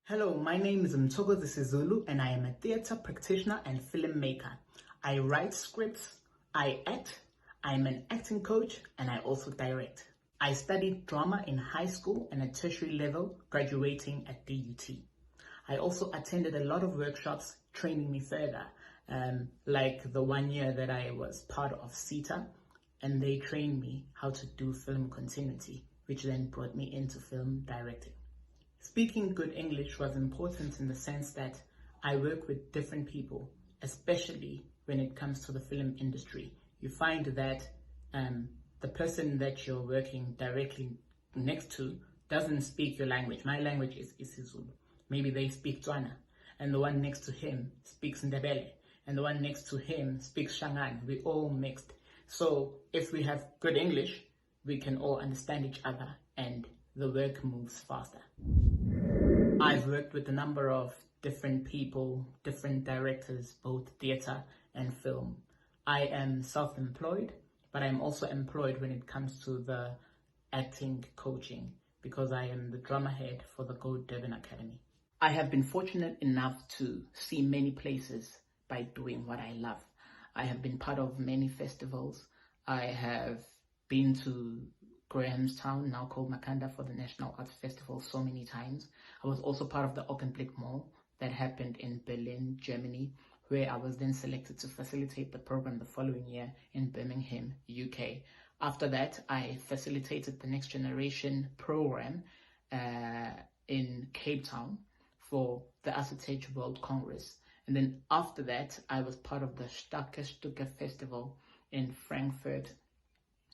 Hello, my name is Mothoko Zulu and I am a theatre practitioner and filmmaker. I write scripts, I act, I'm an acting coach, and I also direct. I studied drama in high school and at tertiary level, graduating at DUT. I also attended a lot of workshops training me further, like the 1 year that I was part of CETA, and they trained me how to do film continuity, which then brought me into film directing. Speaking good English was important in the sense that I work with different people, especially when it comes to the film industry. You find that the person that you're working directly next to doesn't speak your language. My language is isiZulu. Maybe they speak Tswana, and the one next to him speaks Ndebele, and the one next to him speaks Shangaan. We all mixed. So if we have good English, we can all understand each other and the work moves faster. I've worked with a number of different people, different directors, both theatre and film. I am self-employed, but I'm also employed when it comes to the acting coaching because I am the drama head for the Go Durban Academy. I have been fortunate enough to see many places by doing what I love. I have been part of many festivals. I have been to Grahamstown, now called Makanda, for the National Arts Festival so many times. I was also part of the Augenblick Mall that happened in Berlin, Germany, where I was then selected to facilitate the program the following year in Birmingham, UK. After that, I facilitated the Next Generation program in Cape Town for the Acetage World Congress. And then after that, I was part of the Starke Stücke Festival in Frankfurt,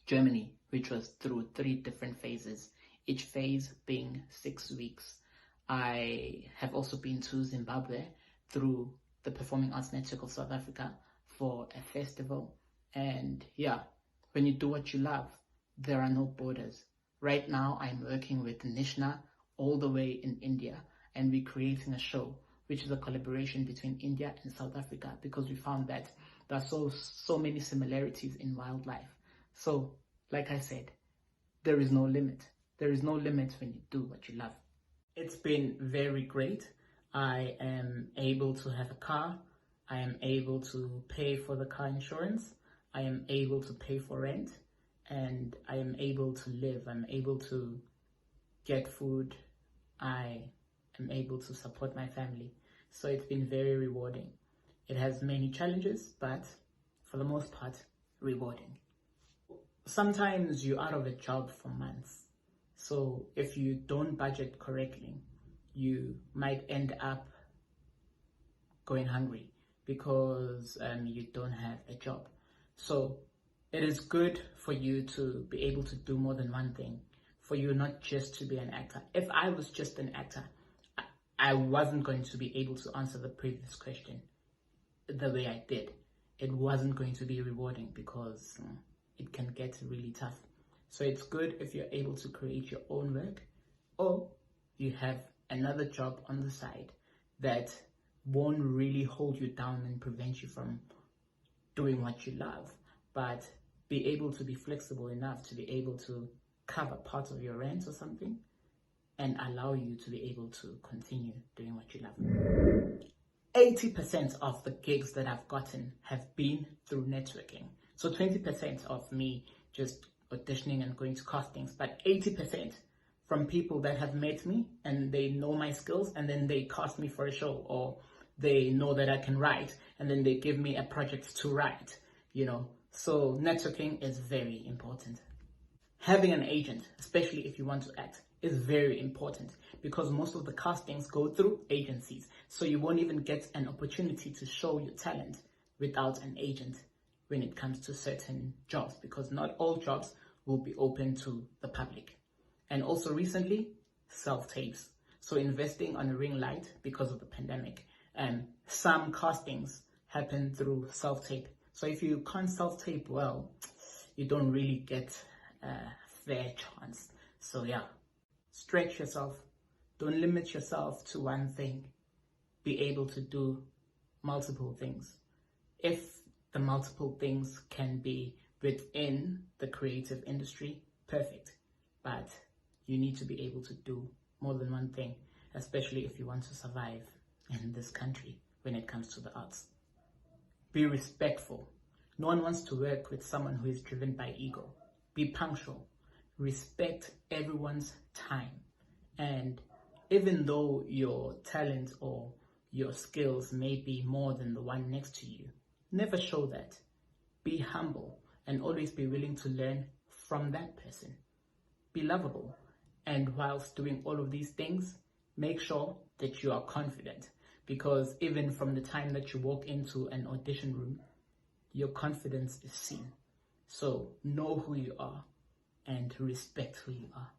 Germany, which was through 3 different phases, each phase being 6 weeks. I have also been to Zimbabwe through the Performing Arts Network of South Africa for a festival. And yeah, when you do what you love, there are no borders. Right now, I'm working with Nishna all the way in India, and we're creating a show, which is a collaboration between India and South Africa, because we found that there are so many similarities in wildlife. So, like I said, there is no limit. There is no limit when you do what you love. It's been very great. I am able to have a car. I am able to pay for the car insurance. I am able to pay for rent. And I am able to live. I'm able to get food. I am able to support my family. So it's been very rewarding. It has many challenges, but for the most part, rewarding. Sometimes you're out of a job for months. So if you don't budget correctly, you might end up going hungry because you don't have a job. So it is good for you to be able to do more than one thing, for you not just to be an actor. If I was just an actor, I wasn't going to be able to answer the previous question the way I did. It wasn't going to be rewarding because it can get really tough. So it's good if you're able to create your own work, or you have another job on the side that won't really hold you down and prevent you from doing what you love, but be able to be flexible enough to be able to cover part of your rent or something and allow you to be able to continue doing what you love. 80% of the gigs that I've gotten have been through networking. So 20% of me just auditioning and going to castings, but 80% from people that have met me and they know my skills and then they cast me for a show, or they know that I can write and then they give me a project to write, So networking is very important. Having an agent, especially if you want to act, is very important because most of the castings go through agencies. So you won't even get an opportunity to show your talent without an agent when it comes to certain jobs, because not all jobs will be open to the public. And also recently, self-tapes. So investing on a ring light because of the pandemic. Some castings happen through self-tape. So if you can't self-tape well, you don't really get a fair chance. So yeah, stretch yourself. Don't limit yourself to one thing. Be able to do multiple things. If the multiple things can be within the creative industry, perfect. But you need to be able to do more than one thing. especially if you want to survive in this country when it comes to the arts. Be respectful. No one wants to work with someone who is driven by ego. Be punctual. Respect everyone's time. And even though your talent or your skills may be more than the one next to you, never show that. Be humble and always be willing to learn from that person. Be lovable. And whilst doing all of these things, make sure that you are confident, because even from the time that you walk into an audition room, your confidence is seen. So know who you are and respect who you are.